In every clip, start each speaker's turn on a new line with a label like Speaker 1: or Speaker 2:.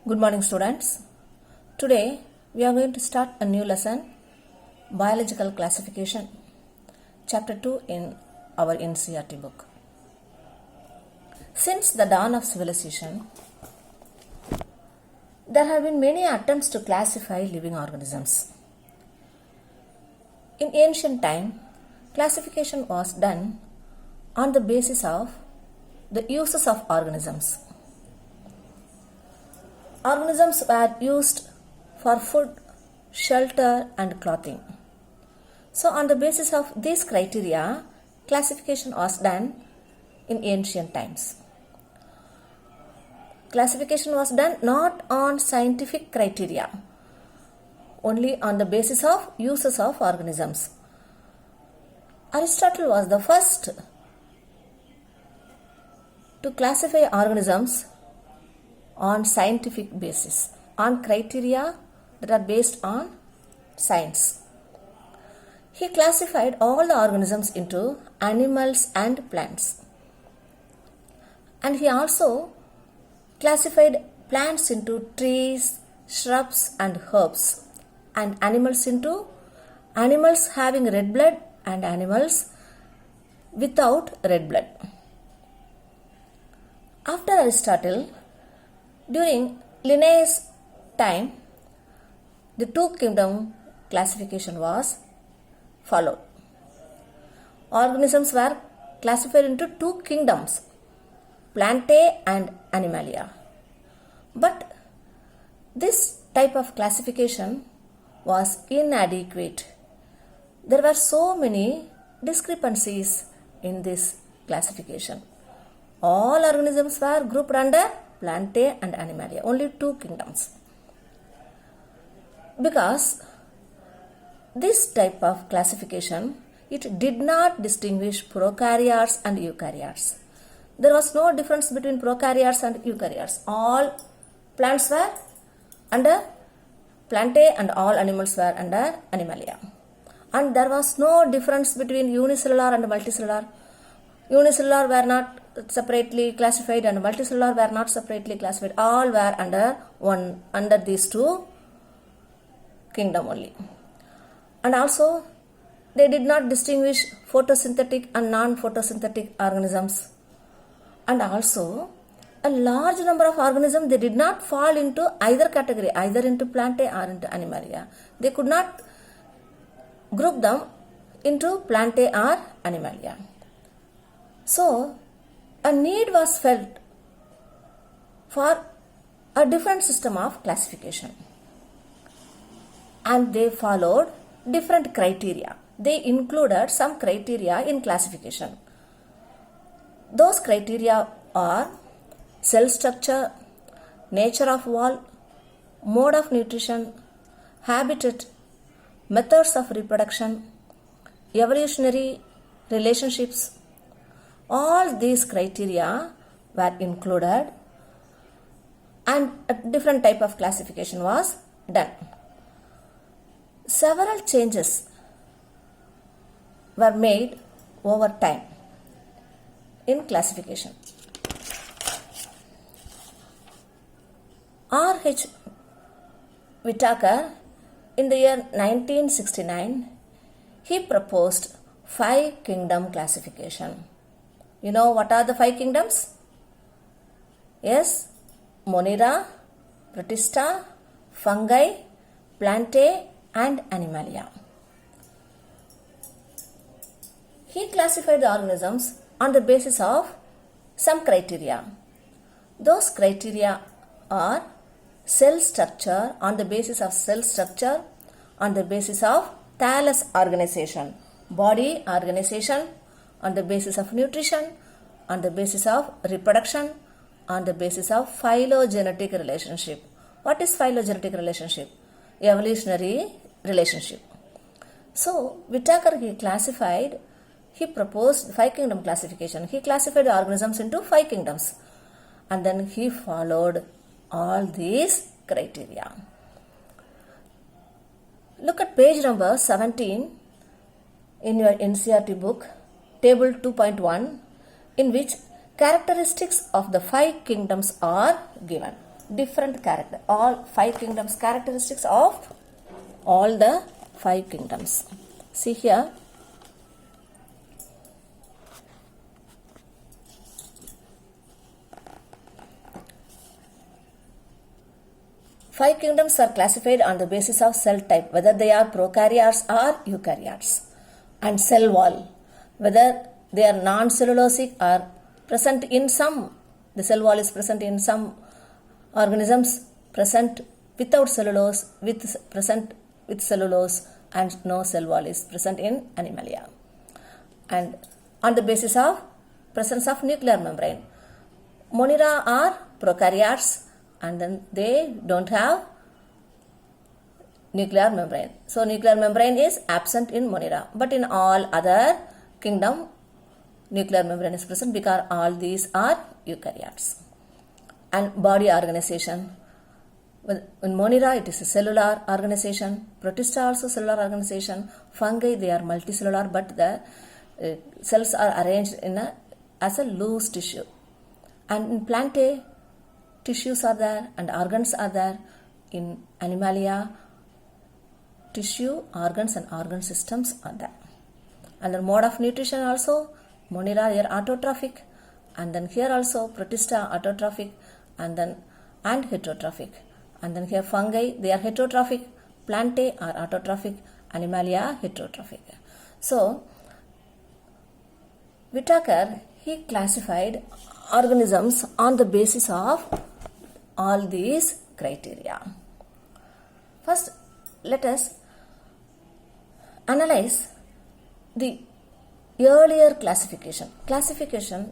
Speaker 1: Good morning, students. Today we are going to start a new lesson, Biological Classification, Chapter 2 in our NCERT book. Since the dawn of civilization, there have been many attempts to classify living organisms. In ancient time, classification was done on the basis of the uses of organisms. Organisms were used for food, shelter, and clothing. So, on the basis of these criteria, classification was done in ancient times. Classification was done not on scientific criteria, only on the basis of uses of organisms. Aristotle was the first to classify organisms on scientific basis, on criteria that are based on science. He classified all the organisms into animals and plants. And he also classified plants into trees, shrubs and herbs, and animals into animals having red blood and animals without red blood. After Aristotle, during Linnaeus' time, the two-kingdom classification was followed. Organisms were classified into two kingdoms, Plantae and Animalia. But this type of classification was inadequate. There were so many discrepancies in this classification. All organisms were grouped under Plantae and Animalia, only two kingdoms. Because this type of classification, it did not distinguish prokaryotes and eukaryotes. There was no difference between prokaryotes and eukaryotes. All plants were under Plantae and all animals were under Animalia. And there was no difference between unicellular and multicellular. Unicellular were not separately classified and multicellular were not separately classified. All were under these two kingdom only. And also they did not distinguish photosynthetic and non-photosynthetic organisms. And also a large number of organisms, they did not fall into either category, either into Plantae or into Animalia. They could not group them into Plantae or Animalia. So, a need was felt for a different system of classification. And they followed different criteria. They included some criteria in classification. Those criteria are cell structure, nature of wall, mode of nutrition, habitat, methods of reproduction, evolutionary relationships. All these criteria were included and a different type of classification was done. Several changes were made over time in classification. R.H. Whitaker, in the year 1969, he proposed 5-kingdom classification. You know what are the 5 kingdoms? Yes, Monera, Protista, Fungi, Plantae and Animalia. He classified the organisms on the basis of some criteria. Those criteria are cell structure, on the basis of cell structure, on the basis of thallus organization, body organization, on the basis of nutrition, on the basis of reproduction, on the basis of phylogenetic relationship. What is phylogenetic relationship? Evolutionary relationship. So, Whitaker he proposed 5-kingdom classification. He classified the organisms into 5 kingdoms. And then he followed all these criteria. Look at page number 17 in your NCERT book, table 2.1, in which characteristics of the 5 kingdoms are given. different character, all 5 kingdoms, characteristics of all the 5 kingdoms. See here, five kingdoms are classified on the basis of cell type, whether they are prokaryotes or eukaryotes, and cell wall, whether they are non-cellulosic or present in some. The cell wall is present in some organisms, present without cellulose, present with cellulose, and no cell wall is present in Animalia. And on the basis of presence of nuclear membrane, Monera are prokaryotes, and then they don't have nuclear membrane. So nuclear membrane is absent in Monera, but in all other kingdom nuclear membrane is present because all these are eukaryotes. And body organization, in Monera it is a cellular organization, Protista also cellular organization, fungi they are multicellular, but the cells are arranged in as a loose tissue. And in Plantae, tissues are there and organs are there. In Animalia, tissue, organs and organ systems are there. And the mode of nutrition also, Monera they are autotrophic, and then here also Protista autotrophic, and heterotrophic. And then here fungi they are heterotrophic, Plantae are autotrophic, Animalia heterotrophic. So Whitaker, he classified organisms on the basis of all these criteria. First, let us analyze the earlier classification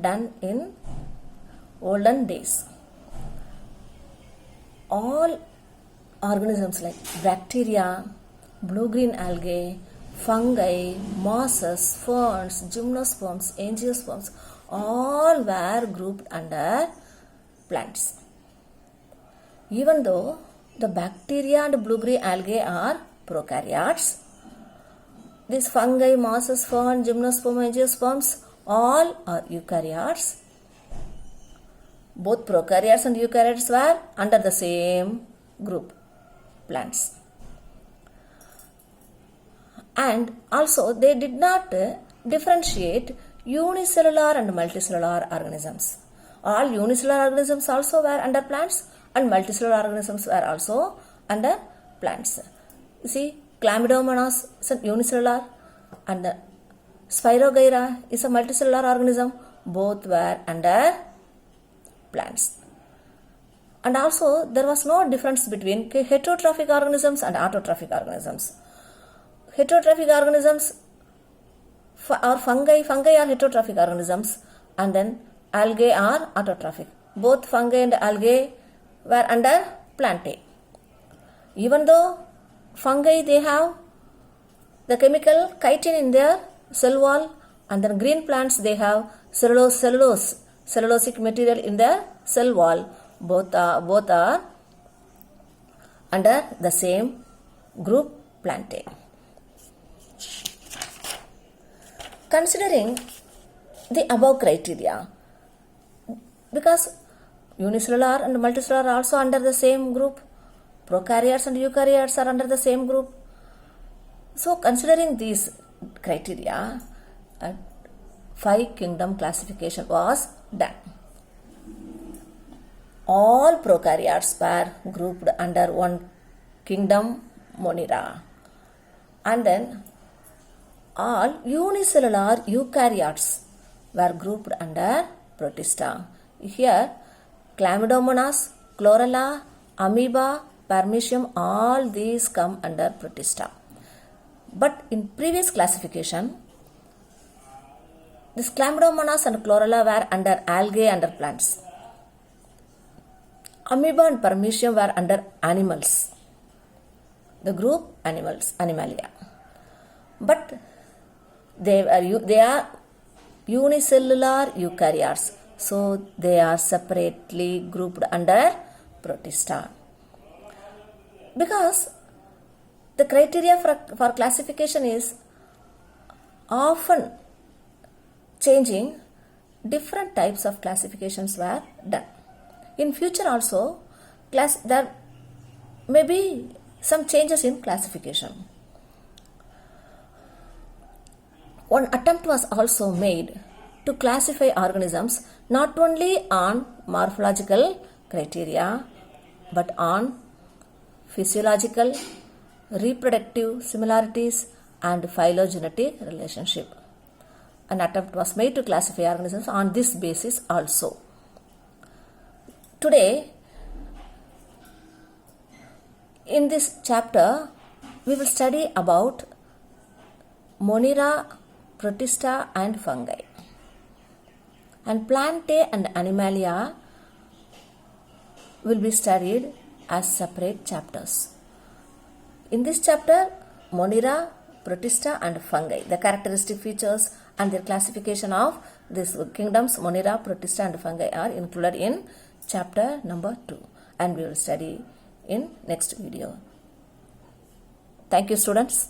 Speaker 1: done in olden days. All organisms like bacteria, blue-green algae, fungi, mosses, ferns, gymnosperms, angiosperms, all were grouped under plants. Even though the bacteria and blue-green algae are prokaryotes, these fungi, mosses, ferns, gymnosperms, angiosperms, all are eukaryotes. Both prokaryotes and eukaryotes were under the same group, plants. And also they did not differentiate unicellular and multicellular organisms. All unicellular organisms also were under plants and multicellular organisms were also under plants. You see, Chlamydomonas is a unicellular and the Spirogyra is a multicellular organism. Both were under plants. And also there was no difference between heterotrophic organisms and autotrophic organisms. Heterotrophic organisms are fungi are heterotrophic organisms, and then algae are autotrophic. Both fungi and algae were under Plantae. Even though fungi they have the chemical chitin in their cell wall, and then green plants they have cellulosic material in their cell wall. Both are under the same group, Plantae. Considering the above criteria, because unicellular and multicellular are also under the same group, prokaryotes and eukaryotes are under the same group. So considering these criteria, a 5 kingdom classification was done. All prokaryotes were grouped under one kingdom, Monera, and then all unicellular eukaryotes were grouped under Protista. Here Chlamydomonas, Chlorella, Amoeba, Paramecium, all these come under Protista. But in previous classification, this Chlamydomonas and Chlorella were under algae, under plants. Amoeba and Paramecium were under animals, the group animals, Animalia. But they are unicellular eukaryotes, so they are separately grouped under Protista. Because the criteria for classification is often changing, different types of classifications were done. In future also, there may be some changes in classification. One attempt was also made to classify organisms not only on morphological criteria but on physiological, reproductive similarities and phylogenetic relationship. An attempt was made to classify organisms on this basis also. Today, in this chapter, we will study about Monera, Protista and fungi. And Plantae and Animalia will be studied as separate chapters. In this chapter, Monera, Protista and fungi, the characteristic features and their classification of these kingdoms, Monera, Protista and fungi, are included in chapter number 2, and we will study in next video. Thank you, students.